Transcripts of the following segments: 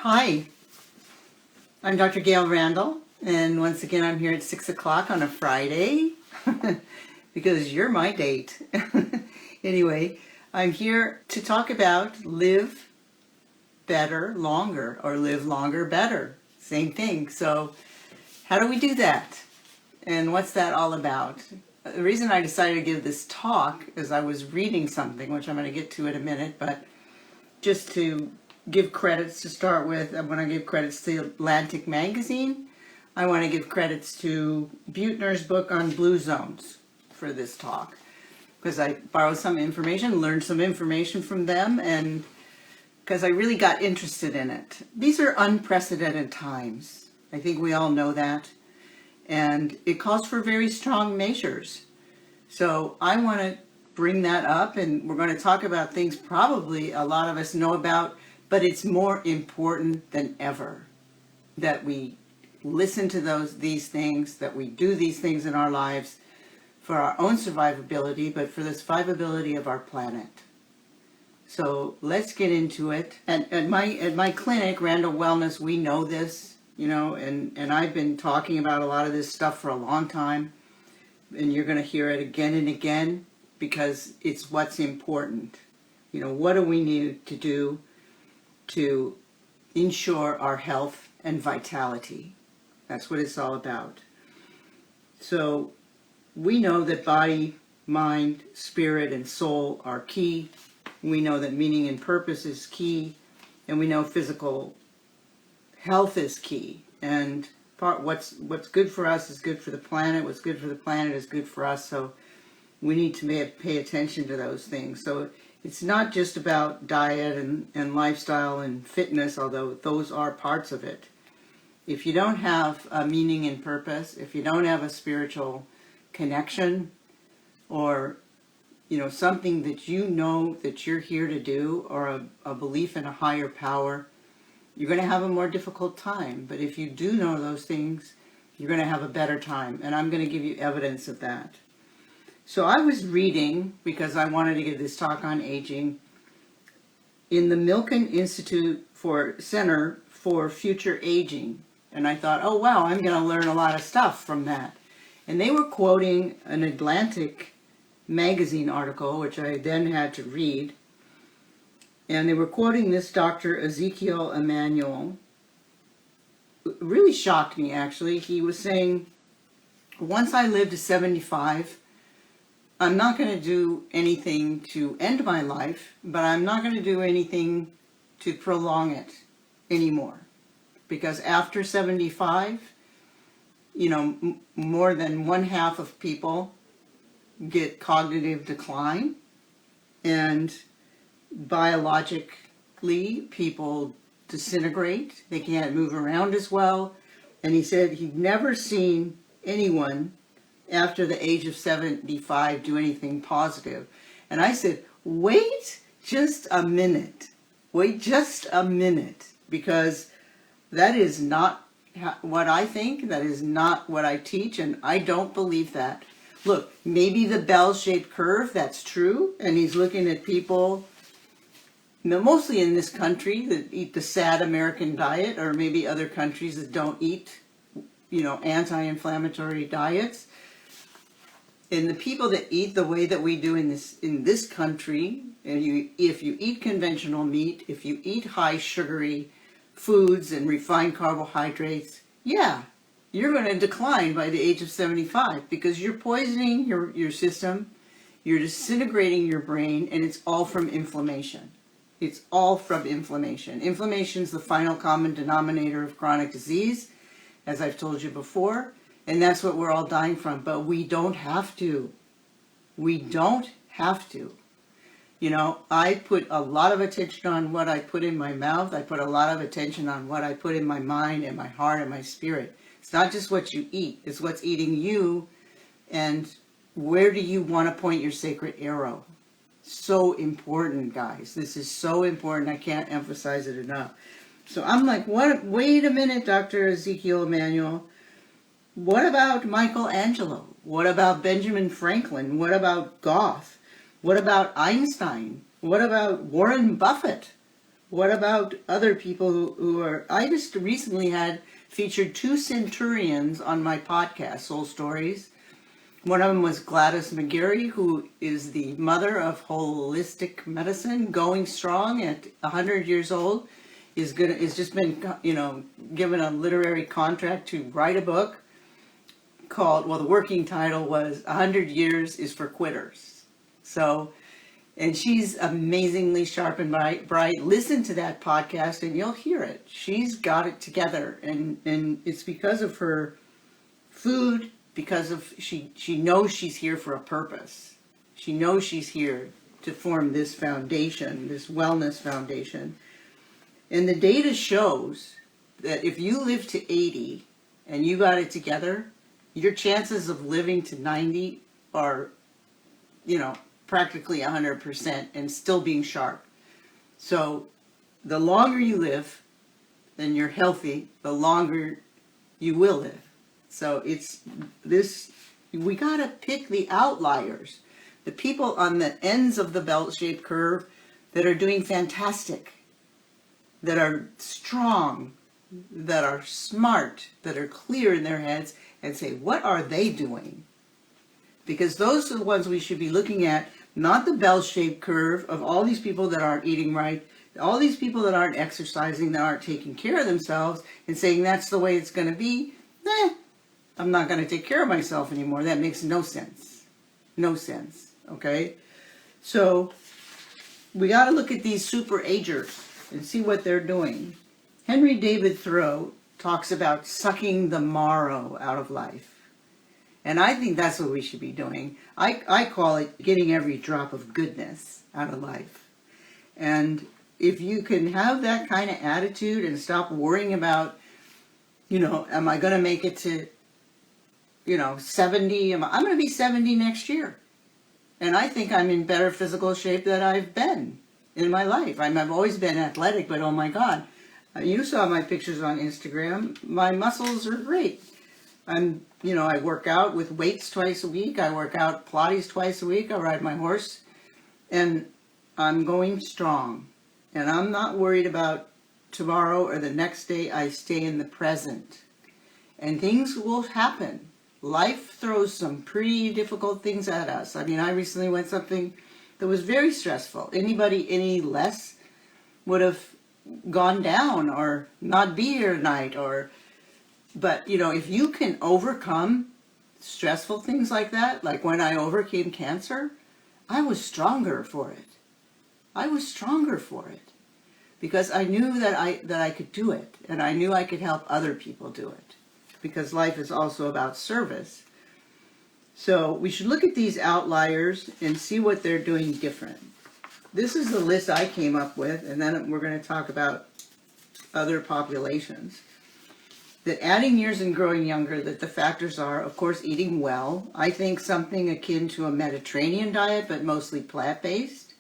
Hi, I'm Dr. Gayle Randall, and once again I'm here at 6 o'clock on a Friday, because you're my date. Anyway, I'm here to talk about live better longer, or live longer better. Same thing. So how do we do that? And what's that all about? The reason I decided to give this talk is I was reading something, which I'm going to get to in a minute, but just to give credits to start with, I want to give credits to Atlantic Magazine. I want to give credits to Buettner's book on blue zones for this talk, because I borrowed some information, learned some information from them, and because I really got interested in it. These are unprecedented times. I think we all know that. And it calls for very strong measures. So I want to bring that up, and we're going to talk about things probably a lot of us know about, but it's more important than ever that we listen to these things, that we do these things in our lives for our own survivability, but for the survivability of our planet. So let's get into it. At my clinic, Randall Wellness, we know this, and I've been talking about a lot of this stuff for a long time, and you're going to hear it again and again because it's what's important. What do we need to do to ensure our health and vitality? That's what it's all about. So we know that body, mind, spirit, and soul are key. We know that meaning and purpose is key. And we know physical health is key. And what's good for us is good for the planet. What's good for the planet is good for us. So we need to pay attention to those things. So it's not just about diet and lifestyle and fitness, although those are parts of it. If you don't have a meaning and purpose, if you don't have a spiritual connection, or something that that you're here to do, or a belief in a higher power, you're going to have a more difficult time. But if you do know those things, you're going to have a better time. And I'm going to give you evidence of that. So I was reading, because I wanted to give this talk on aging, in the Milken Institute Center for Future Aging. And I thought, oh wow, I'm going to learn a lot of stuff from that. And they were quoting an Atlantic Magazine article, which I then had to read. And they were quoting this Dr. Ezekiel Emanuel. It really shocked me, actually. He was saying, once I live to 75, I'm not going to do anything to end my life, but I'm not going to do anything to prolong it anymore. Because after 75, more than one half of people get cognitive decline, and biologically people disintegrate. They can't move around as well. And he said he'd never seen anyone after the age of 75 do anything positive. And I said, wait just a minute. Wait just a minute. Because that is not what I think. That is not what I teach. And I don't believe that. Look, maybe the bell-shaped curve, that's true. And he's looking at people, mostly in this country, that eat the sad American diet, or maybe other countries that don't eat, anti-inflammatory diets. And the people that eat the way that we do in this country, and if you eat conventional meat, if you eat high sugary foods and refined carbohydrates, yeah, you're going to decline by the age of 75, because you're poisoning your system, you're disintegrating your brain, and it's all from inflammation. It's all from inflammation. Inflammation is the final common denominator of chronic disease, as I've told you before. And that's what we're all dying from. But we don't have to. We don't have to. I put a lot of attention on what I put in my mouth. I put a lot of attention on what I put in my mind and my heart and my spirit. It's not just what you eat. It's what's eating you. And where do you want to point your sacred arrow? So important, guys. This is so important. I can't emphasize it enough. So I'm like, what? Wait a minute, Dr. Ezekiel Emanuel. What about Michelangelo? What about Benjamin Franklin? What about Goethe? What about Einstein? What about Warren Buffett? What about other people who are, I just recently had featured 2 centurions on my podcast, Soul Stories. One of them was Gladys Mcgarry, who is the mother of holistic medicine, going strong at 100 years old, is just been, given a literary contract to write a book called, well, the working title was 100 Years is for Quitters. So, and she's amazingly sharp and bright. Listen to that podcast and you'll hear it. She's got it together, and it's because of her food, because of she knows she's here for a purpose. She knows she's here to form this foundation, this wellness foundation. And the data shows that if you live to 80 and you got it together, your chances of living to 90 are, practically 100% and still being sharp. So the longer you live and you're healthy, the longer you will live. So it's this, we got to pick the outliers, the people on the ends of the bell-shaped curve that are doing fantastic, that are strong, that are smart, that are clear in their heads, and say, what are they doing? Because those are the ones we should be looking at, not the bell-shaped curve of all these people that aren't eating right, all these people that aren't exercising, that aren't taking care of themselves, and saying that's the way it's going to be. I'm not going to take care of myself anymore. That makes no sense. No sense. Okay? So we got to look at these super agers and see what they're doing. Henry David Thoreau talks about sucking the marrow out of life. And I think that's what we should be doing. I call it getting every drop of goodness out of life. And if you can have that kind of attitude and stop worrying about, am I going to make it to, 70? I'm going to be 70 next year. And I think I'm in better physical shape than I've been in my life. I've always been athletic, but oh my God. You saw my pictures on Instagram. My muscles are great. I work out with weights twice a week. I work out Pilates twice a week. I ride my horse. And I'm going strong. And I'm not worried about tomorrow or the next day. I stay in the present. And things will happen. Life throws some pretty difficult things at us. I recently went something that was very stressful. Anybody any less would have gone down or not be here tonight. But, if you can overcome stressful things like that, like when I overcame cancer, I was stronger for it. I was stronger for it because I knew that I could do it, and I knew I could help other people do it, because life is also about service. So we should look at these outliers and see what they're doing different. This is the list I came up with, and then we're going to talk about other populations. That adding years and growing younger, that the factors are, of course, eating well. I think something akin to a Mediterranean diet, but mostly plant-based.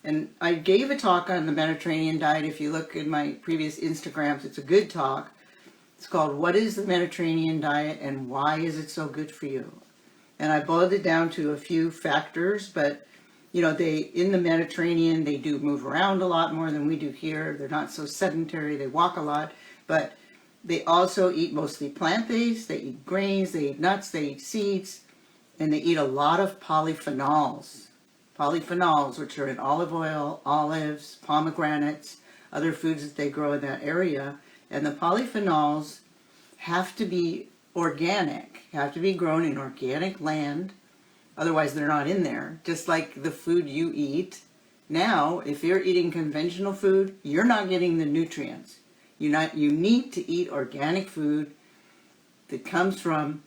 And I gave a talk on the Mediterranean diet. If you look in my previous Instagrams, it's a good talk. It's called, What is the Mediterranean Diet and Why is it so good for you? And I boiled it down to a few factors, but in the Mediterranean, they do move around a lot more than we do here. They're not so sedentary. They walk a lot, but they also eat mostly plant-based. They eat grains, they eat nuts, they eat seeds, and they eat a lot of polyphenols. Polyphenols, which are in olive oil, olives, pomegranates, other foods that they grow in that area. And the polyphenols have to be organic, have to be grown in organic land. Otherwise, they're not in there. Just like the food you eat. Now, if you're eating conventional food, you're not getting the nutrients. You need to eat organic food that comes from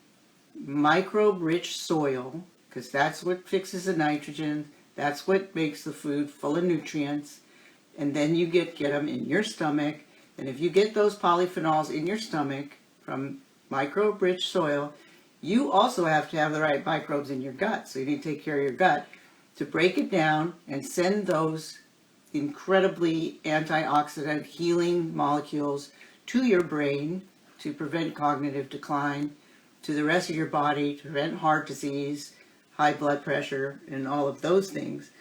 microbe-rich soil, because that's what fixes the nitrogen. That's what makes the food full of nutrients. And then you get them in your stomach. And if you get those polyphenols in your stomach from microbe-rich soil, you also have to have the right microbes in your gut. So you need to take care of your gut to break it down and send those incredibly antioxidant healing molecules to your brain to prevent cognitive decline, to the rest of your body to prevent heart disease, high blood pressure, and all of those things.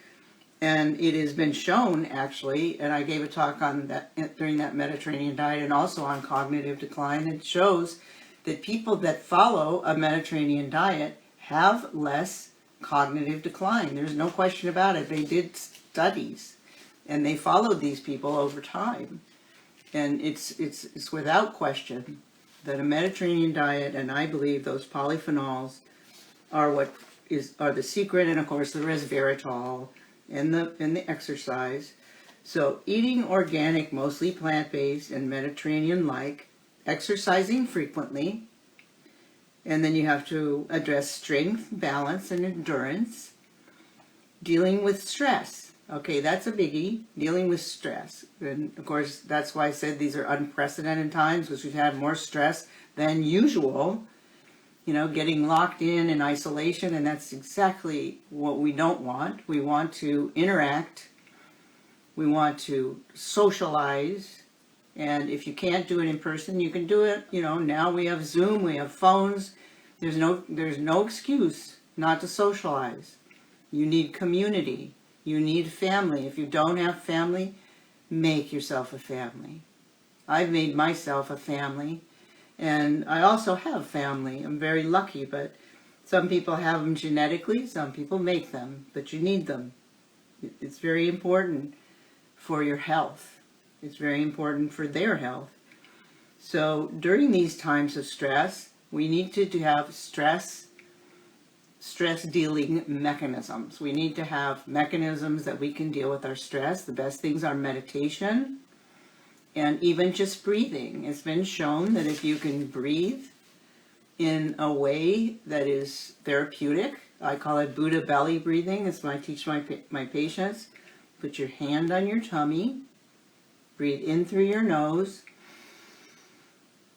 And it has been shown, actually, and I gave a talk on that during that Mediterranean diet and also on cognitive decline. It shows that people that follow a Mediterranean diet have less cognitive decline. There's no question about it. They did studies, and they followed these people over time. And it's without question that a Mediterranean diet, and I believe those polyphenols are the secret, and of course the resveratrol and the exercise. So eating organic, mostly plant-based and Mediterranean-like, exercising frequently, and then you have to address strength, balance, and endurance. Dealing with stress. Okay, that's a biggie, dealing with stress. And of course, that's why I said these are unprecedented times, because we've had more stress than usual. Getting locked in isolation, and that's exactly what we don't want. We want to interact. We want to socialize. And if you can't do it in person, you can do it, now we have Zoom, we have phones. There's no excuse not to socialize. You need community. You need family. If you don't have family, make yourself a family. I've made myself a family. And I also have family. I'm very lucky, but some people have them genetically, some people make them, but you need them. It's very important for your health. It's very important for their health. So during these times of stress, we need to have stress dealing mechanisms. We need to have mechanisms that we can deal with our stress. The best things are meditation, and even just breathing. It's been shown that if you can breathe in a way that is therapeutic, I call it Buddha belly breathing. It's what I teach my patients. Put your hand on your tummy, breathe in through your nose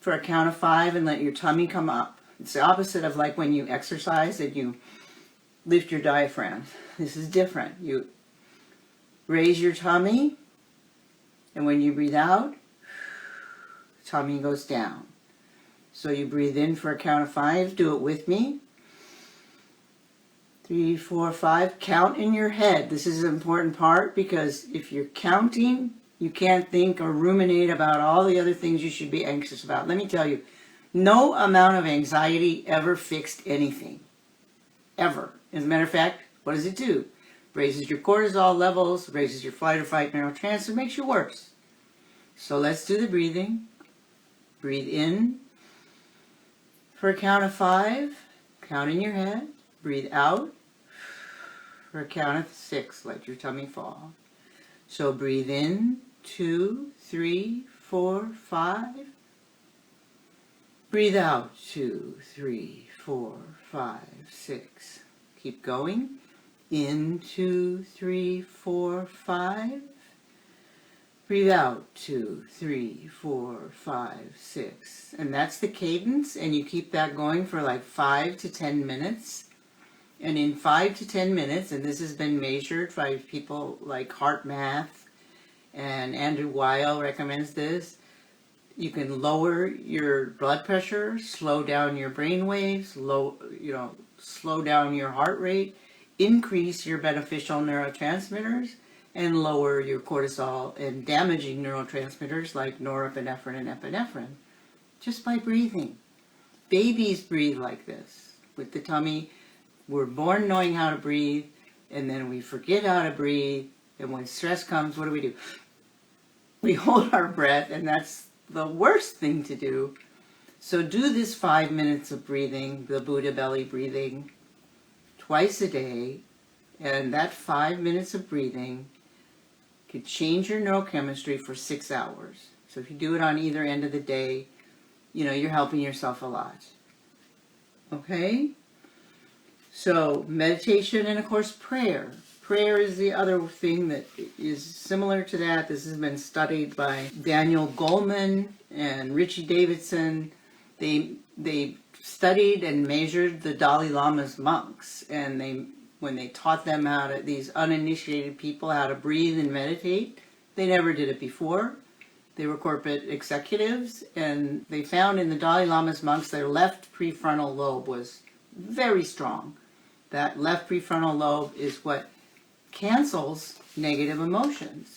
for a count of 5 and let your tummy come up. It's the opposite of like when you exercise and you lift your diaphragm. This is different. You raise your tummy, and when you breathe out, tummy goes down. So you breathe in for a count of 5. Do it with me. 3, 4, 5. Count in your head. This is an important part, because if you're counting, you can't think or ruminate about all the other things you should be anxious about. Let me tell you, no amount of anxiety ever fixed anything. Ever. As a matter of fact, what does it do? Raises your cortisol levels, raises your flight or fight neurotransmitter, makes you worse. So let's do the breathing. Breathe in for a count of 5. Count in your head. Breathe out for a count of 6. Let your tummy fall. So breathe in, 2, 3, 4, 5. Breathe out, 2, 3, 4, 5, 6. Keep going. In, 2, 3, 4, 5. Breathe out, 2, 3, 4, 5, 6. And that's the cadence, and you keep that going for like 5 to 10 minutes. And in 5 to 10 minutes, and this has been measured by people like Heart Math, and Andrew Weil recommends this, you can lower your blood pressure, slow down your brain waves, slow down your heart rate, increase your beneficial neurotransmitters, and lower your cortisol and damaging neurotransmitters like norepinephrine and epinephrine, just by breathing. Babies breathe like this, with the tummy. We're born knowing how to breathe, and then we forget how to breathe, and when stress comes, what do? We hold our breath, and that's the worst thing to do. So do this 5 minutes of breathing, the Buddha belly breathing, twice a day, and that 5 minutes of breathing could change your neurochemistry for 6 hours. So if you do it on either end of the day, you're helping yourself a lot. Okay? So meditation, and of course prayer. Prayer is the other thing that is similar to that. This has been studied by Daniel Goleman and Richie Davidson. They studied and measured the Dalai Lama's monks, and when they taught them these uninitiated people how to breathe and meditate, they never did it before. They were corporate executives, and they found in the Dalai Lama's monks their left prefrontal lobe was very strong. That left prefrontal lobe is what cancels negative emotions.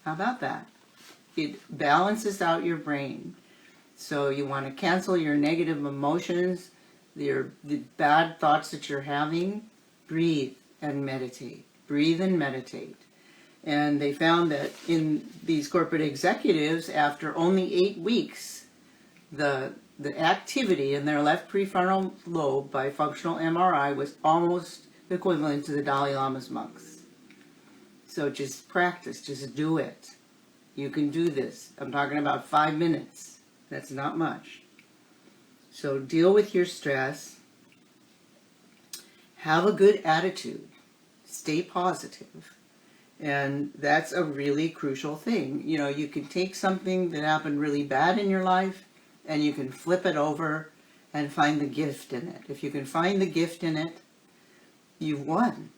How about that? It balances out your brain. So you want to cancel your negative emotions, the bad thoughts that you're having. Breathe and meditate. Breathe and meditate. And they found that in these corporate executives, after only 8 weeks, the activity in their left prefrontal lobe by functional MRI was almost equivalent to the Dalai Lama's monks. So just practice, just do it. You can do this. I'm talking about 5 minutes. That's not much. So deal with your stress. Have a good attitude. Stay positive. And that's a really crucial thing. You know, you can take something that happened really bad in your life and you can flip it over and find the gift in it. If you can find the gift in it, you've won.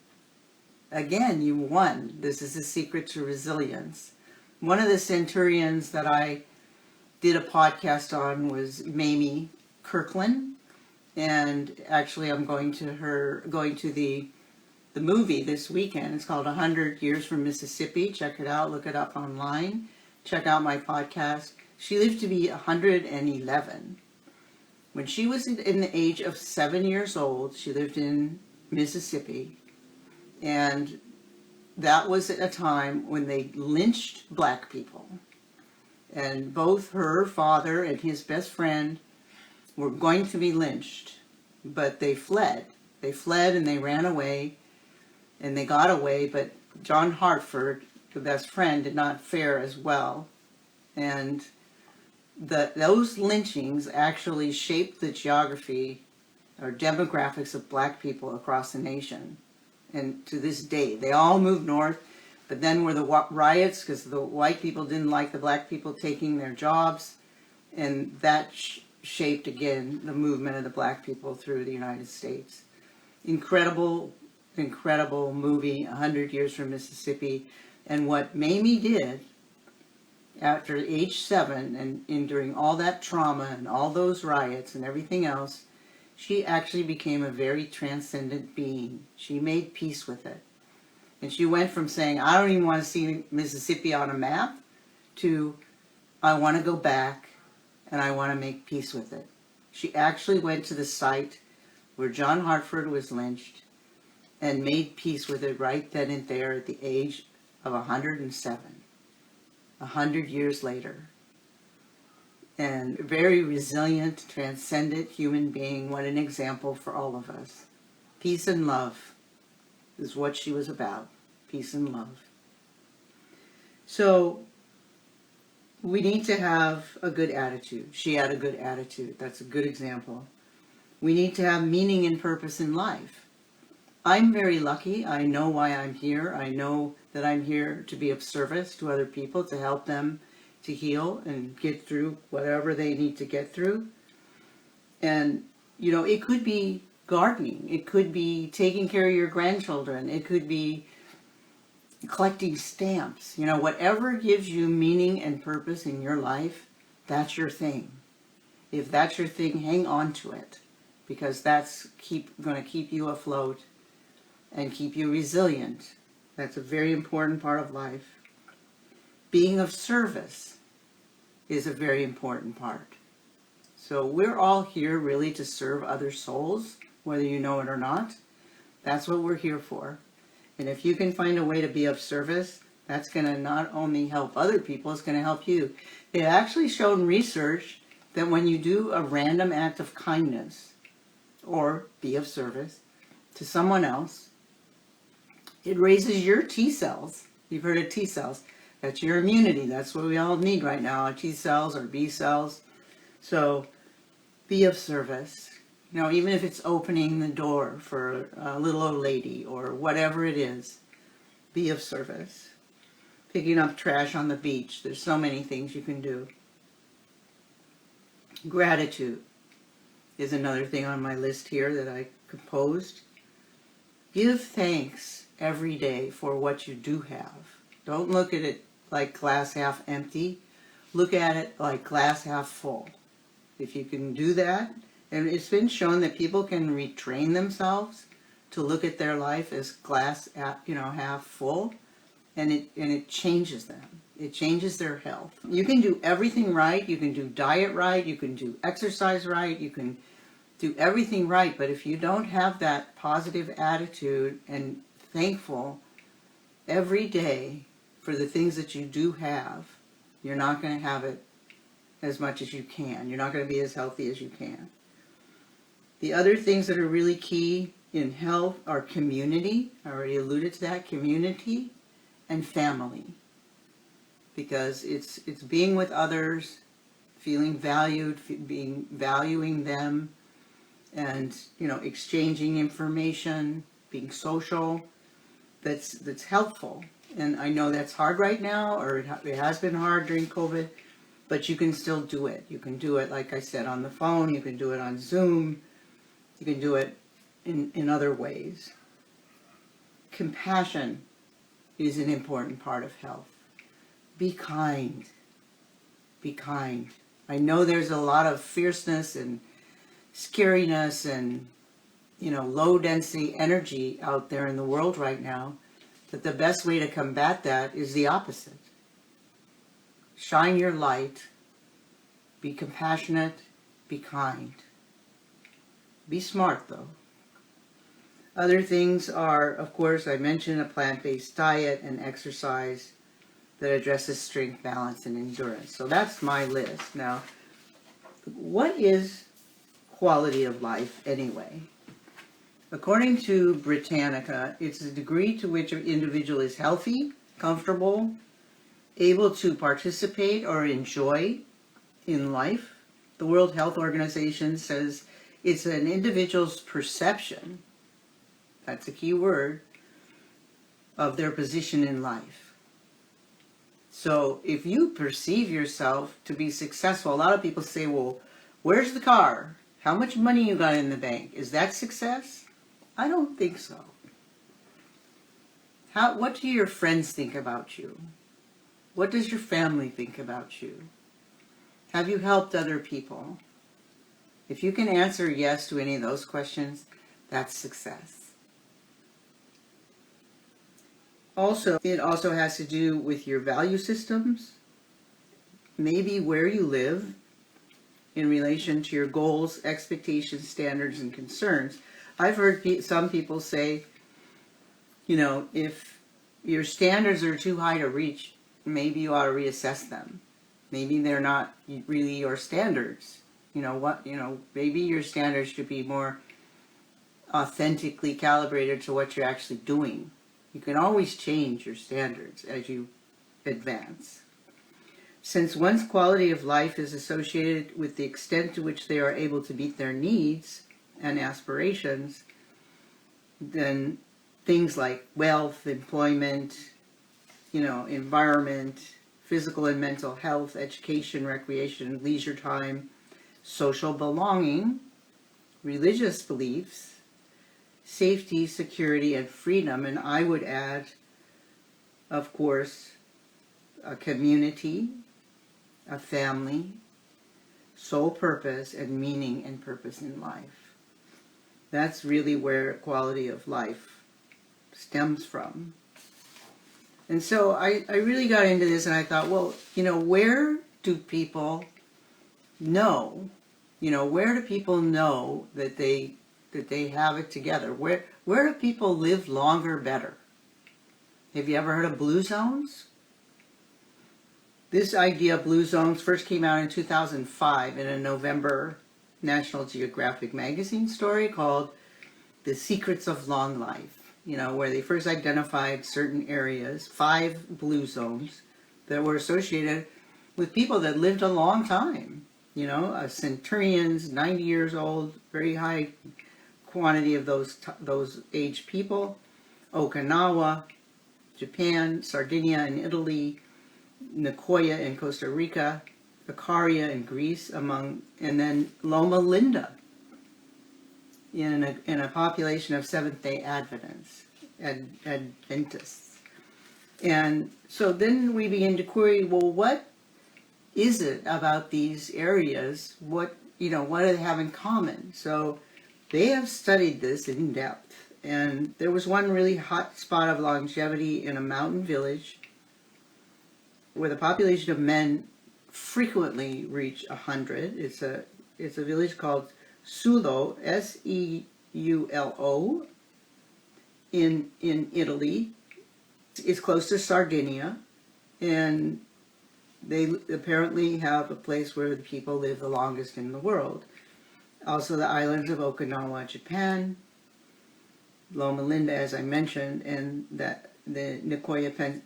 Again, you won. This is the secret to resilience. One of the centurions that I did a podcast on was Mamie Kirkland. And actually I'm going to the movie this weekend. It's called 100 Years from Mississippi. Check it out. Look it up online. Check out my podcast. She lived to be 111. When she was in the age of 7 years old, she lived in Mississippi. And that was at a time when they lynched black people. And both her father and his best friend were going to be lynched. But they fled. They fled and they ran away. And they got away, but John Hartford, the best friend, did not fare as well. And those lynchings actually shaped the geography or demographics of black people across the nation. And to this day, they all moved north, but then were the riots because the white people didn't like the black people taking their jobs. And that shaped, again, the movement of the black people through the United States. Incredible movie, 100 Years from Mississippi. And what Mamie did after age 7 and during all that trauma and all those riots and everything else, she actually became a very transcendent being. She made peace with it. And she went from saying, I don't even want to see Mississippi on a map, to I want to go back and I want to make peace with it. She actually went to the site where John Hartford was lynched and made peace with it right then and there at the age of 107, 100 years later. And very resilient, transcendent human being. What an example for all of us. Peace and love is what she was about. Peace and love. So we need to have a good attitude. She had a good attitude. That's a good example. We need to have meaning and purpose in life. I'm very lucky. I know why I'm here. I know that I'm here to be of service to other people, to help them to heal and get through whatever they need to get through. And, you know, it could be gardening. It could be taking care of your grandchildren. It could be collecting stamps. You know, whatever gives you meaning and purpose in your life, that's your thing. If that's your thing, hang on to it, because that's going to keep you afloat and keep you resilient. That's a very important part of life. Being of service is a very important part. So we're all here really to serve other souls, whether you know it or not. That's what we're here for. And if you can find a way to be of service, that's going to not only help other people, it's going to help you. They've actually shown research that when you do a random act of kindness or be of service to someone else, it raises your T cells. You've heard of T cells. That's your immunity. That's what we all need right now, our T cells or B cells. So be of service. You know, even if it's opening the door for a little old lady or whatever it is, be of service. Picking up trash on the beach. There's so many things you can do. Gratitude is another thing on my list here that I composed. Give thanks every day for what you do have. Don't look at it like glass half empty. Look at it like glass half full. If you can do that, and it's been shown that people can retrain themselves to look at their life as glass, half full, and it changes them. It changes their health. You can do everything right. You can do diet right. You can do exercise right. You can do everything right. But if you don't have that positive attitude and thankful every day for the things that you do have, you're not going to have it as much as you can. You're not going to be as healthy as you can. The other things that are really key in health are community. I already alluded to that. Community and family. Because it's being with others, feeling valued, valuing them, and exchanging information, being social. That's helpful. And I know that's hard right now, or it has been hard during COVID, but you can still do it. You can do it, like I said, on the phone. You can do it on Zoom. You can do it in other ways. Compassion is an important part of health. Be kind. Be kind. I know there's a lot of fierceness and scariness and, low density energy out there in the world right now, but the best way to combat that is the opposite. Shine your light. Be compassionate. Be kind. Be smart, though. Other things are, of course, I mentioned a plant-based diet and exercise that addresses strength, balance, and endurance. So that's my list. Now, what is quality of life anyway? According to Britannica, it's the degree to which an individual is healthy, comfortable, able to participate or enjoy in life. The World Health Organization says it's an individual's perception, that's a key word, of their position in life. So if you perceive yourself to be successful, a lot of people say, well, where's the car? How much money you got in the bank? Is that success? I don't think so. What do your friends think about you? What does your family think about you? Have you helped other people? If you can answer yes to any of those questions, that's success. It also has to do with your value systems, maybe where you live in relation to your goals, expectations, standards, and concerns. I've heard some people say, if your standards are too high to reach, maybe you ought to reassess them. Maybe they're not really your standards. Maybe your standards should be more authentically calibrated to what you're actually doing. You can always change your standards as you advance. Since one's quality of life is associated with the extent to which they are able to meet their needs and aspirations, then things like wealth, employment, environment, physical and mental health, education, recreation, leisure time, social belonging, religious beliefs, safety, security, and freedom, and I would add, of course, a community, a family, sole purpose, and meaning and purpose in life. That's really where quality of life stems from. And so I really got into this and I thought, well, where do people know? Where do people know that they have it together? Where do people live longer, better? Have you ever heard of blue zones? This idea of blue zones first came out in 2005 in a November National Geographic magazine story called The Secrets of Long Life, where they first identified certain areas, 5 blue zones, that were associated with people that lived a long time. Centurions, 90 years old, very high quantity of those aged people. Okinawa, Japan, Sardinia in Italy, Nicoya in Costa Rica, Icaria in Greece, and then Loma Linda in a population of Seventh-day Adventists. And so then we begin to query, well, what is it about these areas? What do they have in common? So they have studied this in depth, and there was one really hot spot of longevity in a mountain village where the population of men frequently reach 100. It's a village called Sulo, Seulo, in Italy. It's close to Sardinia, and they apparently have a place where the people live the longest in the world. Also the islands of Okinawa, Japan, Loma Linda, as I mentioned, and the Nicoya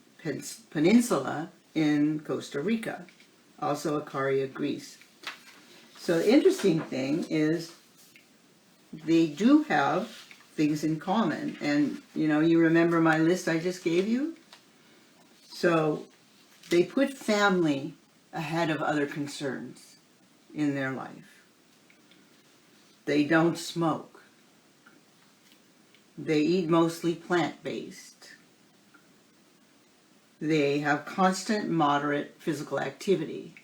Peninsula in Costa Rica, also Icaria, Greece. So the interesting thing is they do have things in common. And, you remember my list I just gave you? So they put family ahead of other concerns in their life. They don't smoke. They eat mostly plant-based. They have constant, moderate physical activity.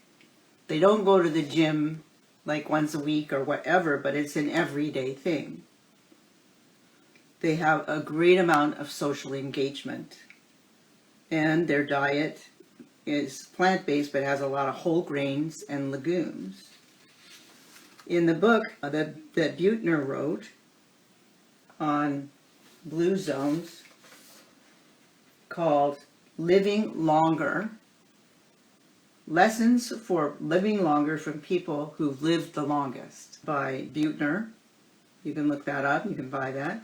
They don't go to the gym like once a week or whatever, but it's an everyday thing. They have a great amount of social engagement. And their diet is plant-based, but has a lot of whole grains and legumes. In the book that Buettner wrote on blue zones, called Living Longer, Lessons for Living Longer from People Who've Lived the Longest, by Buettner. You can look that up, you can buy that.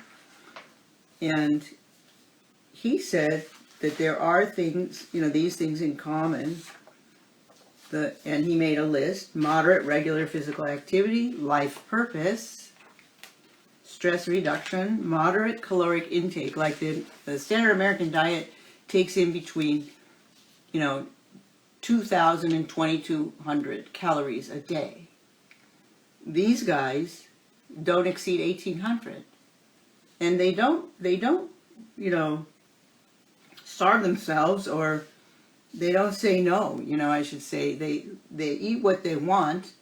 And he said that there are things, these things in common. And he made a list: moderate, regular physical activity, life purpose, stress reduction, moderate caloric intake, like the standard American diet takes in between, 2,000 and 2,200 calories a day. These guys don't exceed 1,800. And they don't, starve themselves, or they don't say no, I should say. They eat what they want,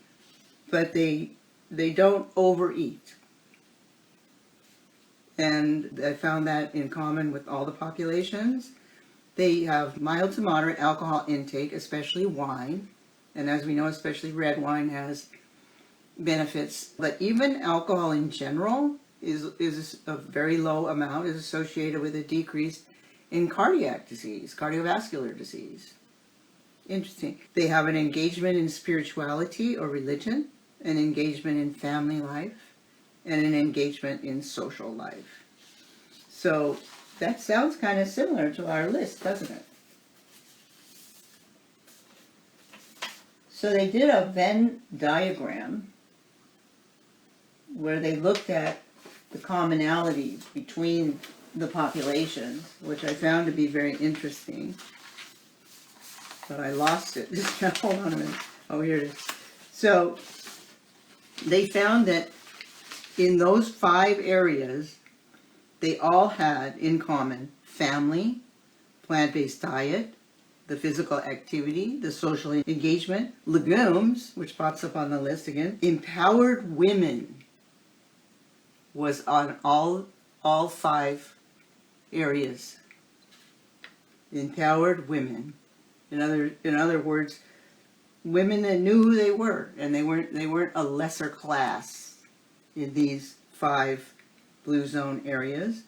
but they don't overeat. And I found that in common with all the populations. They have mild to moderate alcohol intake, especially wine. And as we know, especially red wine has benefits. But even alcohol in general is a very low amount, is associated with a decrease in cardiac disease, cardiovascular disease. Interesting. They have an engagement in spirituality or religion, an engagement in family life, and an engagement in social life. So that sounds kind of similar to our list, doesn't it? So they did a Venn diagram where they looked at the commonalities between the populations, which I found to be very interesting. But I lost it. Just hold on a minute. Oh, here it is. So they found that in those 5 areas, they all had in common family, plant-based diet, the physical activity, the social engagement, legumes, which pops up on the list again, empowered women was on all 5 areas. Empowered women. In other words, women that knew who they were, and they weren't a lesser class in these 5 blue zone areas.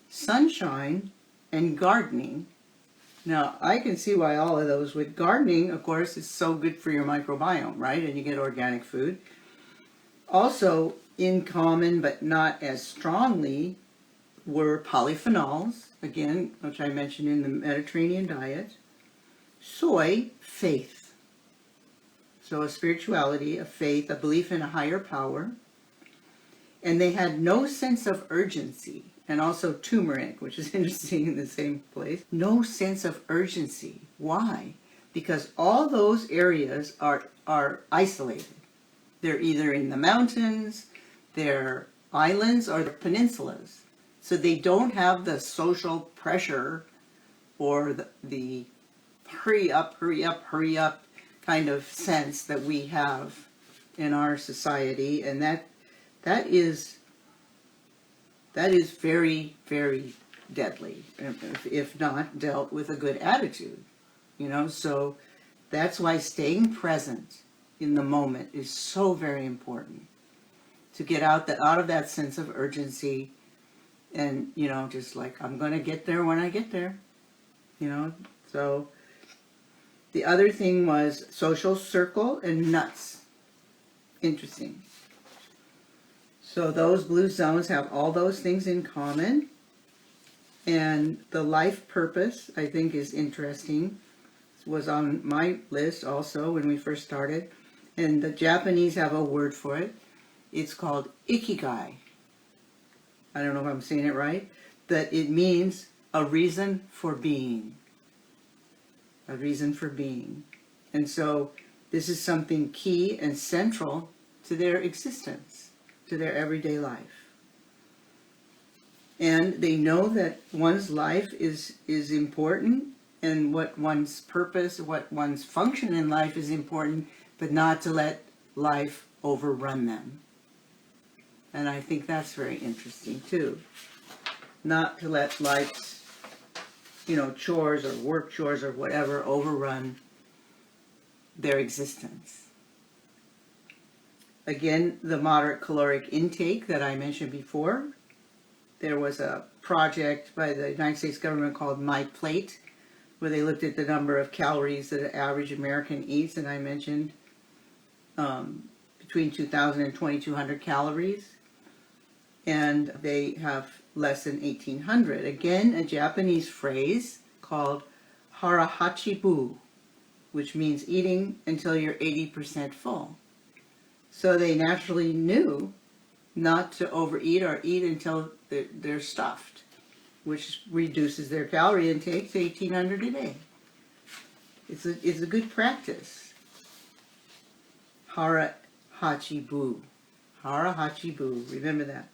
Sunshine and gardening. Now, I can see why all of those would. Gardening, of course, is so good for your microbiome, right? And you get organic food. Also, in common, but not as strongly, were polyphenols, again, which I mentioned in the Mediterranean diet. Soy, faith. So a spirituality, a faith, a belief in a higher power. And they had no sense of urgency. And also turmeric, which is interesting, in the same place. No sense of urgency. Why? Because all those areas are isolated. They're either in the mountains, they're islands, or peninsulas. So they don't have the social pressure or the hurry up kind of sense that we have in our society. And that That is very, very deadly, if not dealt with a good attitude, so that's why staying present in the moment is so very important, to get out of that sense of urgency and, just like, I'm going to get there when I get there, so the other thing was social circle and nuts. Interesting. So those blue zones have all those things in common. And the life purpose, I think, is interesting. It was on my list also when we first started. And the Japanese have a word for it. It's called ikigai. I don't know if I'm saying it right. That it means a reason for being. A reason for being. And so this is something key and central to their existence, to their everyday life. And they know that one's life is important, and what one's purpose, what one's function in life is important, but not to let life overrun them. And I think that's very interesting too. Not to let life's, chores or work chores or whatever overrun their existence. Again, the moderate caloric intake that I mentioned before. There was a project by the United States government called My Plate, where they looked at the number of calories that an average American eats, and I mentioned between 2,000 and 2,200 calories, and they have less than 1,800. Again, a Japanese phrase called harahachibu, which means eating until you're 80% full. So they naturally knew not to overeat or eat until they're stuffed, which reduces their calorie intake to 1,800 a day. It's a good practice. Hara-hachi-bu. Hara-hachi-bu. Remember that.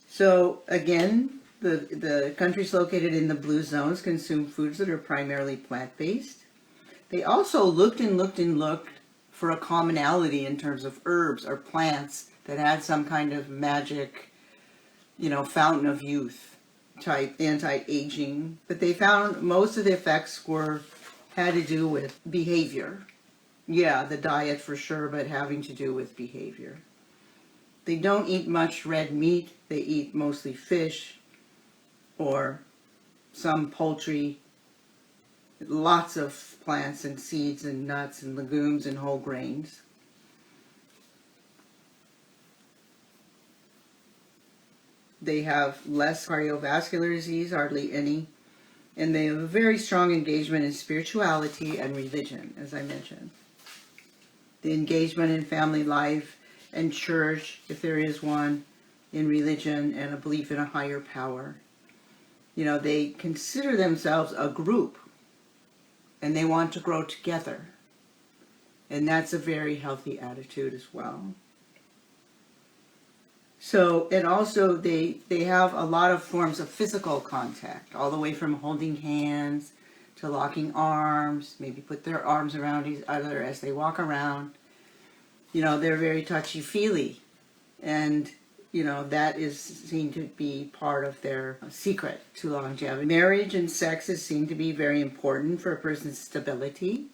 So again, the countries located in the blue zones consume foods that are primarily plant-based. They also looked for a commonality in terms of herbs or plants that had some kind of magic, fountain of youth type anti-aging. But they found most of the effects had to do with behavior. Yeah, the diet for sure, but having to do with behavior. They don't eat much red meat. They eat mostly fish or some poultry, lots of plants and seeds and nuts and legumes and whole grains. They have less cardiovascular disease, hardly any, and they have a very strong engagement in spirituality and religion, as I mentioned. The engagement in family life and church, if there is one, in religion, and a belief in a higher power. They consider themselves a group, and they want to grow together. And that's a very healthy attitude as well. So, and also they have a lot of forms of physical contact, all the way from holding hands to locking arms, maybe put their arms around each other as they walk around. They're very touchy-feely, and that is seen to be part of their secret to longevity. Marriage and sex is seen to be very important for a person's stability.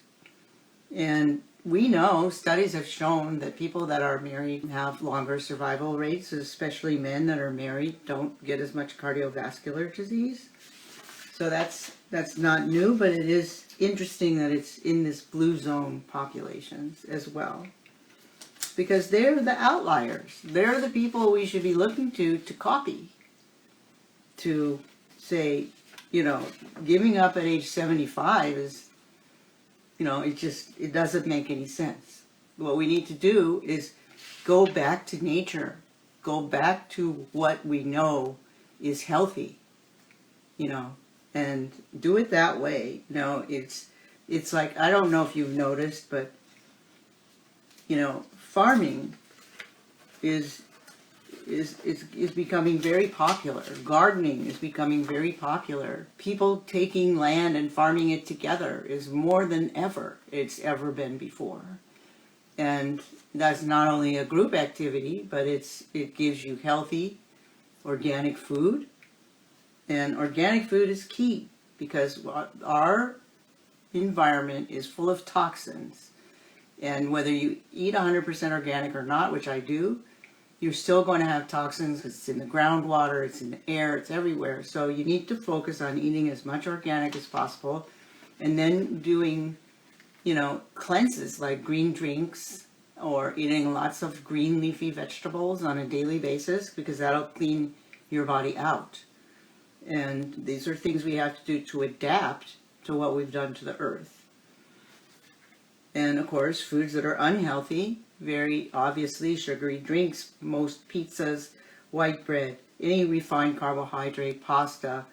And we know, studies have shown that people that are married have longer survival rates, especially men that are married don't get as much cardiovascular disease. So that's not new, but it is interesting that it's in this blue zone populations as well. Because they're the outliers. They're the people we should be looking to copy. To say, giving up at age 75 is, it doesn't make any sense. What we need to do is go back to nature. Go back to what we know is healthy, and do it that way. It's like, I don't know if you've noticed, but, farming is becoming very popular. Gardening is becoming very popular. People taking land and farming it together is more than ever it's ever been before. And that's not only a group activity, but it gives you healthy organic food. And organic food is key because our environment is full of toxins. And whether you eat 100% organic or not, which I do, you're still going to have toxins. It's in the groundwater, it's in the air, it's everywhere. So you need to focus on eating as much organic as possible and then doing, cleanses like green drinks or eating lots of green leafy vegetables on a daily basis because that'll clean your body out. And these are things we have to do to adapt to what we've done to the earth. And of course, foods that are unhealthy, very obviously sugary drinks, most pizzas, white bread, any refined carbohydrate, pasta.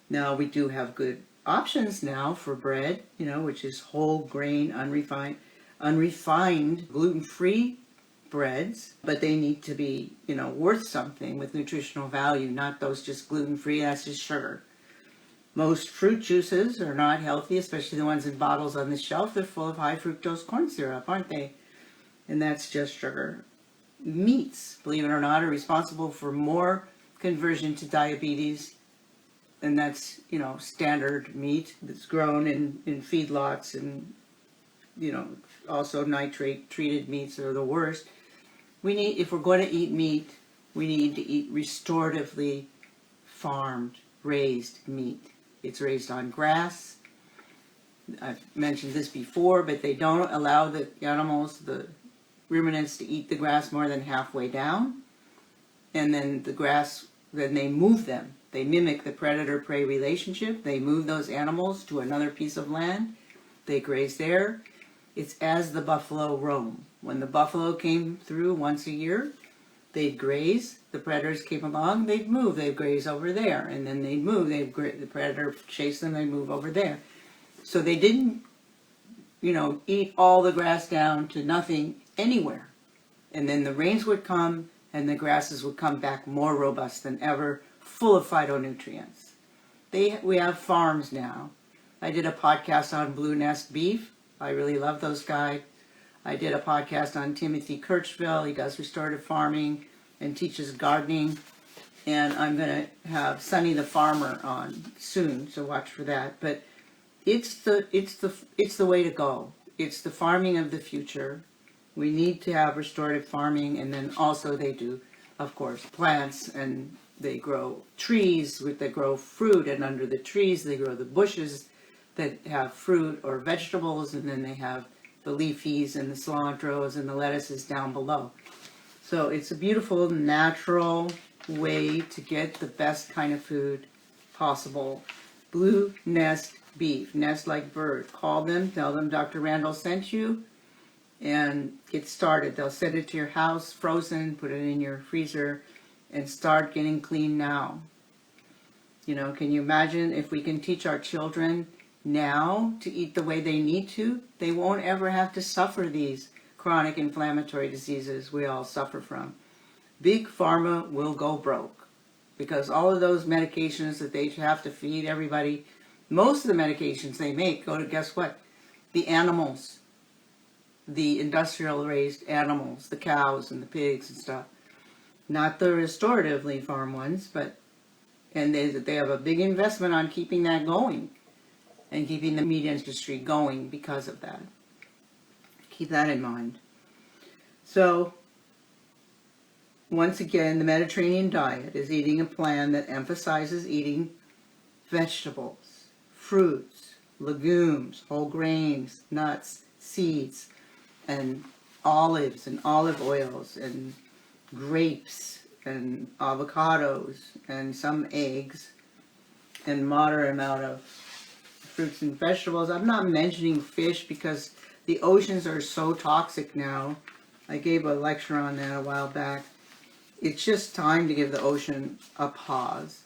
Now we do have good options now for bread, which is whole grain, unrefined, gluten-free breads, but they need to be, worth something with nutritional value, not those just gluten-free, that's just sugar. Most fruit juices are not healthy, especially the ones in bottles on the shelf. They're full of high fructose corn syrup, aren't they? And that's just sugar. Meats, believe it or not, are responsible for more conversion to diabetes, and that's, standard meat that's grown in feedlots, and, also nitrate treated meats are the worst. If we're going to eat meat, we need to eat restoratively farmed, raised meat. It's raised on grass. I've mentioned this before, but they don't allow the animals, the ruminants, to eat the grass more than halfway down. And then then they move them. They mimic the predator-prey relationship. They move those animals to another piece of land. They graze there. It's as the buffalo roam. When the buffalo came through once a year, they'd graze. The predators came along, they'd move. They'd graze over there. And then they'd move. The predator chased them, they'd move over there. So they didn't, eat all the grass down to nothing anywhere. And then the rains would come, and the grasses would come back more robust than ever, full of phytonutrients. We have farms now. I did a podcast on Blue Nest beef. I really love those guys. I did a podcast on Timothy Kirchville. He does restorative farming and teaches gardening. And I'm going to have Sonny the Farmer on soon, so watch for that. But it's the way to go. It's the farming of the future. We need to have restorative farming, and then also they do, of course, plants, and they grow trees that grow fruit, and under the trees they grow the bushes that have fruit or vegetables, and then they have the leafies and the cilantros and the lettuces down below. So it's a beautiful, natural way to get the best kind of food possible. Blue Nest beef, nest like bird. Call them, tell them Dr. Randall sent you, and get started. They'll send it to your house, frozen, put it in your freezer, and start getting clean now. Can you imagine if we can teach our children now to eat the way they need to? They won't ever have to suffer these chronic inflammatory diseases we all suffer from. Big Pharma will go broke because all of those medications that they have to feed everybody, most of the medications they make go to, guess what? The animals, the industrial raised animals, the cows and the pigs and stuff. Not the restoratively farmed ones, and they have a big investment on keeping that going and keeping the meat industry going because of that. Keep that in mind. So, once again, the Mediterranean diet is eating a plan that emphasizes eating vegetables, fruits, legumes, whole grains, nuts, seeds, and olives and olive oils and grapes and avocados and some eggs and moderate amount of fruits and vegetables. I'm not mentioning fish because the oceans are so toxic now. I gave a lecture on that a while back. It's just time to give the ocean a pause.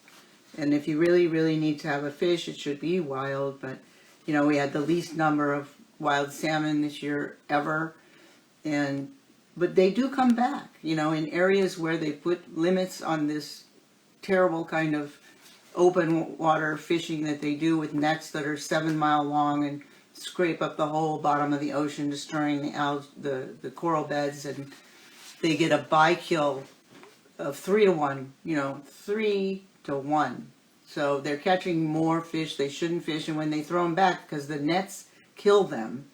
And if you really, really need to have a fish, it should be wild. But, we had the least number of wild salmon this year ever. But they do come back, in areas where they put limits on this terrible kind of open water fishing that they do with nets that are 7 mile long and scrape up the whole bottom of the ocean, destroying the coral beds, and they get a by-kill of 3 to 1, 3 to 1. So they're catching more fish they shouldn't fish, and when they throw them back, because the nets kill them,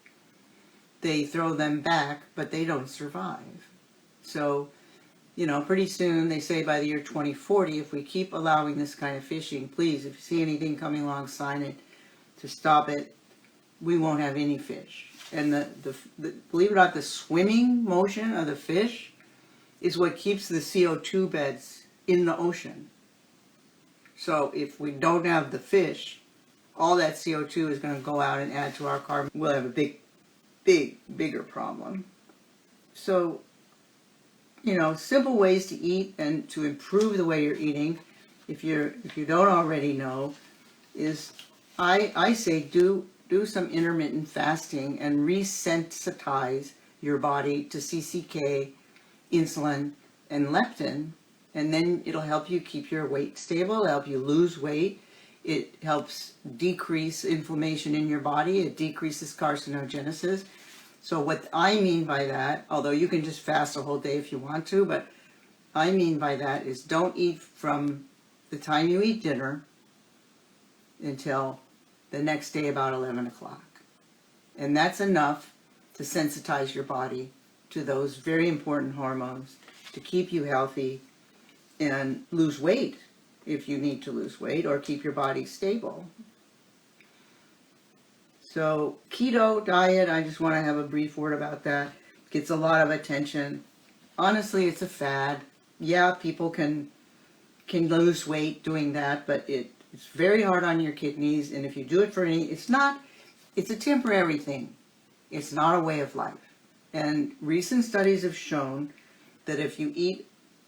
they throw them back, but they don't survive. So, pretty soon, they say by the year 2040, if we keep allowing this kind of fishing, please, if you see anything coming along, sign it to stop it. We won't have any fish. And believe it or not, the swimming motion of the fish is what keeps the CO2 beds in the ocean. So if we don't have the fish, all that CO2 is going to go out and add to our carbon. We'll have a bigger problem. So, simple ways to eat and to improve the way you're eating, if you don't already know, is I say do some intermittent fasting and resensitize your body to CCK, insulin, and leptin, and then it'll help you keep your weight stable, it'll help you lose weight, it helps decrease inflammation in your body, it decreases carcinogenesis. So what I mean by that, although you can just fast a whole day if you want to, but I mean by that is don't eat from the time you eat dinner until the next day about 11 o'clock. And that's enough to sensitize your body to those very important hormones to keep you healthy and lose weight if you need to lose weight, or keep your body stable. So keto diet, I just want to have a brief word about that. Gets a lot of attention. Honestly, it's a fad. Yeah, people can lose weight doing that, but it's very hard on your kidneys, and if you do it for it's a temporary thing. It's not a way of life. And recent studies have shown that if you eat,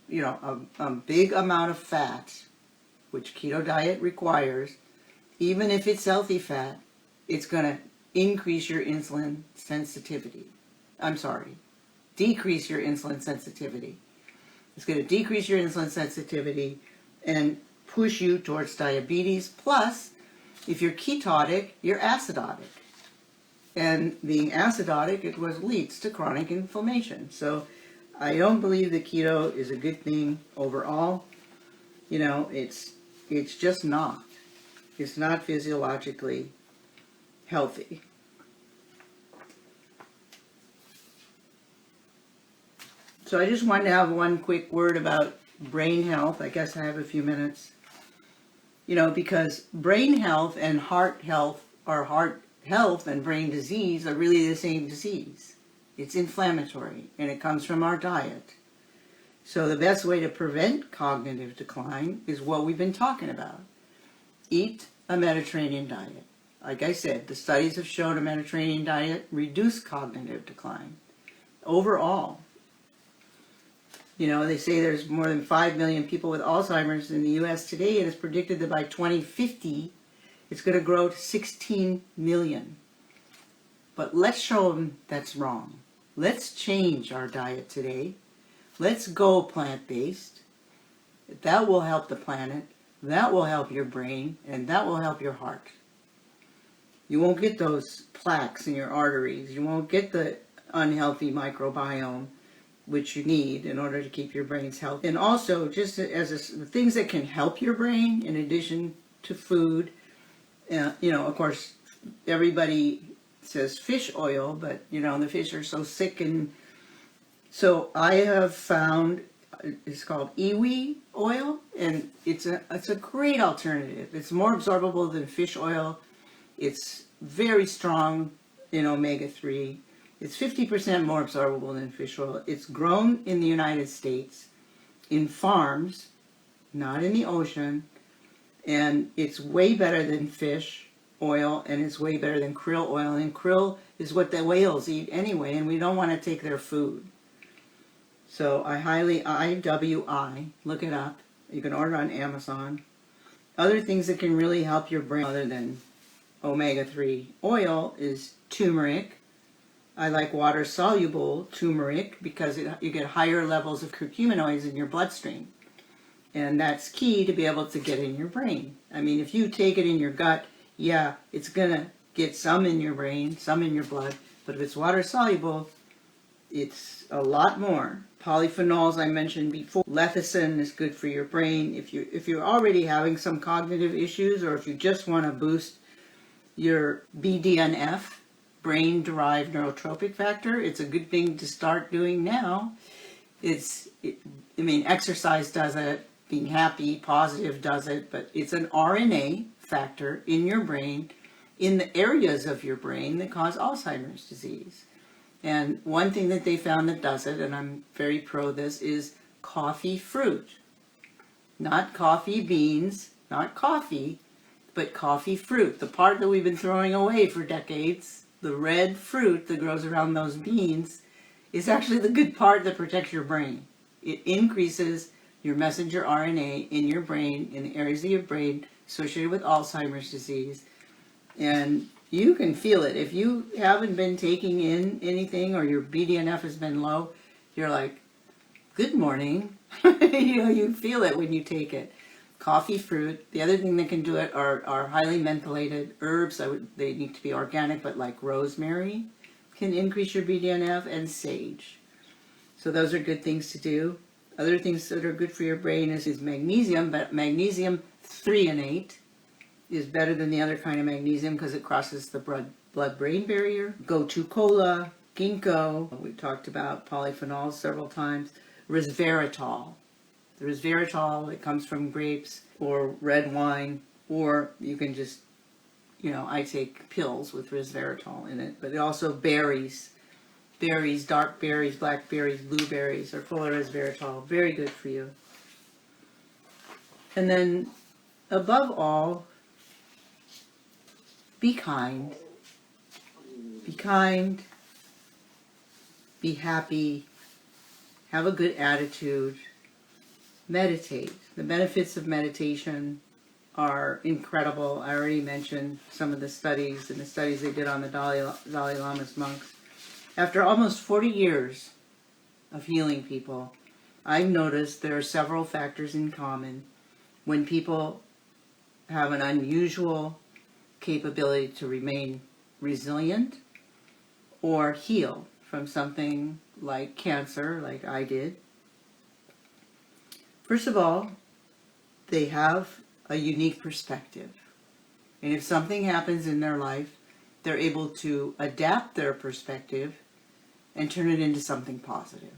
a big amount of fat, which keto diet requires, even if it's healthy fat, it's going to increase your insulin sensitivity. Decrease your insulin sensitivity. It's going to decrease your insulin sensitivity and push you towards diabetes. Plus, if you're ketotic, you're acidotic. And being acidotic, it leads to chronic inflammation. So I don't believe that keto is a good thing overall. It's just not. It's not physiologically healthy. So I just wanted to have one quick word about brain health. I guess I have a few minutes. Because brain health and heart health, or heart health and brain disease, are really the same disease. It's inflammatory, and it comes from our diet. So the best way to prevent cognitive decline is what we've been talking about. Eat a Mediterranean diet. Like I said, the studies have shown a Mediterranean diet reduce cognitive decline overall. They say there's more than 5 million people with Alzheimer's in the U.S. today, and it's predicted that by 2050, it's going to grow to 16 million. But let's show them that's wrong. Let's change our diet today. Let's go plant-based. That will help the planet, that will help your brain, and that will help your heart. You won't get those plaques in your arteries. You won't get the unhealthy microbiome, which you need in order to keep your brains healthy. And also, just as the things that can help your brain, in addition to food, of course, everybody says fish oil, but, the fish are so sick. And so I have found, it's called iwi oil, and it's a great alternative. It's more absorbable than fish oil. It's very strong in omega-3. It's 50% more absorbable than fish oil. It's grown in the United States, in farms, not in the ocean, and it's way better than fish oil, and it's way better than krill oil, and krill is what the whales eat anyway, and we don't want to take their food. So I highly, IWI, look it up. You can order on Amazon. Other things that can really help your brain other than omega-3 oil is turmeric. I like water-soluble turmeric because you get higher levels of curcuminoids in your bloodstream. And that's key to be able to get in your brain. I mean, if you take it in your gut, yeah, it's going to get some in your brain, some in your blood. But if it's water-soluble, it's a lot more. Polyphenols I mentioned before. Lecithin is good for your brain. If you're already having some cognitive issues, or if you just want to boost your BDNF, brain-derived neurotropic factor, it's a good thing to start doing now. Exercise does it, being happy, positive does it, but it's an RNA factor in your brain, in the areas of your brain that cause Alzheimer's disease. And one thing that they found that does it, and I'm very pro this, is coffee fruit. Not coffee beans, not coffee, but coffee fruit. The part that we've been throwing away for decades, the red fruit that grows around those beans, is actually the good part that protects your brain. It increases your messenger RNA in your brain, in the areas of your brain associated with Alzheimer's disease. And you can feel it. If you haven't been taking in anything, or your BDNF has been low, you're like, good morning. You feel it when you take it. Coffee fruit. The other thing that can do it are highly mentholated herbs. They need to be organic, but like rosemary can increase your BDNF, and sage. So those are good things to do. Other things that are good for your brain is magnesium, but magnesium threonate is better than the other kind of magnesium because it crosses the blood-brain barrier. Gotu kola, ginkgo. We talked about polyphenols several times. Resveratrol. The resveratrol, it comes from grapes or red wine, or you can just, I take pills with resveratrol in it, but also berries. Berries, dark berries, blackberries, blueberries are full of resveratrol. Very good for you. And then, above all, be kind. Be kind. Be happy. Have a good attitude. Meditate. The benefits of meditation are incredible. I already mentioned some of the studies and the studies they did on the Dalai Lama's monks. After almost 40 years of healing people, I've noticed there are several factors in common when people have an unusual capability to remain resilient or heal from something like cancer, like I did. First of all, they have a unique perspective. And if something happens in their life, they're able to adapt their perspective and turn it into something positive.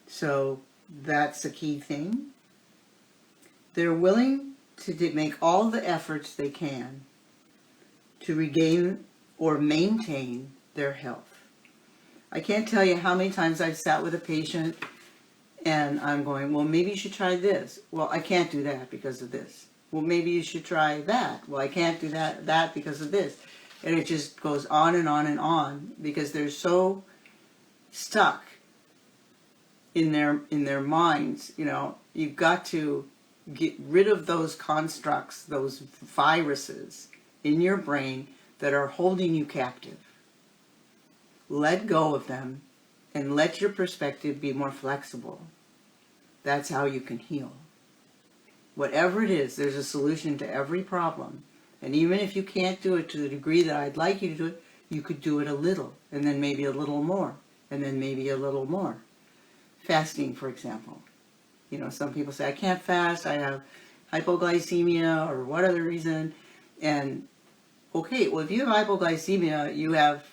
So that's a key thing. They're willing to make all the efforts they can to regain or maintain their health. I can't tell you how many times I've sat with a patient and I'm going, well, maybe you should try this. Well, I can't do that because of this. Well, maybe you should try that. Well, I can't do that because of this. And it just goes on and on and on because they're so stuck in their minds. You've got to get rid of those constructs, those viruses in your brain that are holding you captive. Let go of them and let your perspective be more flexible. That's how you can heal. Whatever it is, there's a solution to every problem. And even if you can't do it to the degree that I'd like you to do it, you could do it a little, and then maybe a little more, and then maybe a little more. Fasting, for example. Some people say, I can't fast, I have hypoglycemia, or what other reason. And, okay, well, if you have hypoglycemia, you have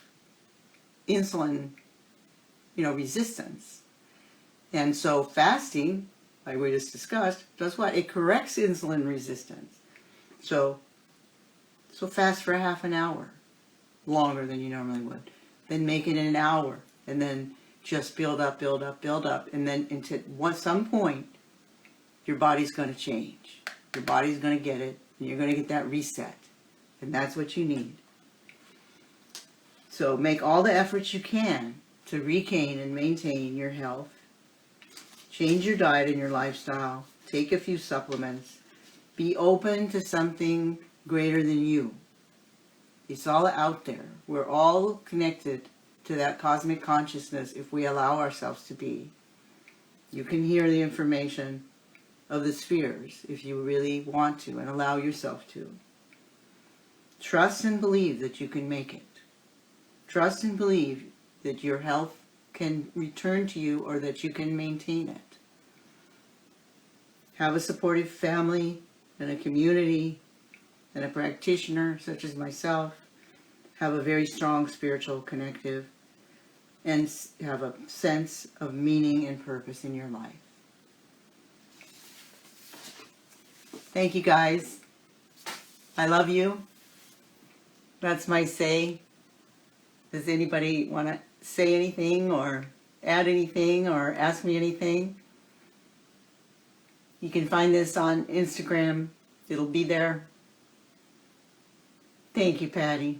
insulin, resistance. And so fasting, like we just discussed, does what? It corrects insulin resistance. So fast for half an hour, longer than you normally would. Then make it an hour, and then just build up, and then some point, your body's going to change. Your body's going to get it, and you're going to get that reset. And that's what you need. So make all the efforts you can to regain and maintain your health. Change your diet and your lifestyle. Take a few supplements. Be open to something greater than you. It's all out there. We're all connected to that cosmic consciousness if we allow ourselves to be. You can hear the information of the spheres if you really want to and allow yourself to. Trust and believe that you can make it. Trust and believe that your health can return to you or that you can maintain it. Have a supportive family and a community and a practitioner such as myself. Have a very strong spiritual connective and have a sense of meaning and purpose in your life. Thank you guys. I love you. That's my say. Does anybody want to say anything or add anything or ask me anything? You can find this on Instagram. It'll be there. Thank you, Patty.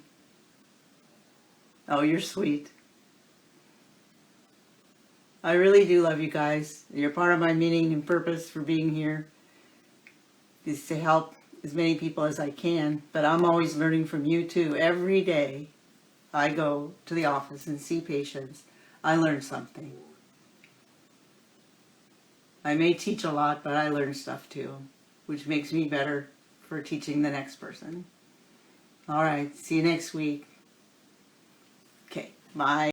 Oh, you're sweet. I really do love you guys. You're part of my meaning and purpose for being here is to help as many people as I can, but I'm always learning from you too. Every day I go to the office and see patients, I learn something. I may teach a lot, but I learn stuff too, which makes me better for teaching the next person. All right, see you next week. Okay, bye.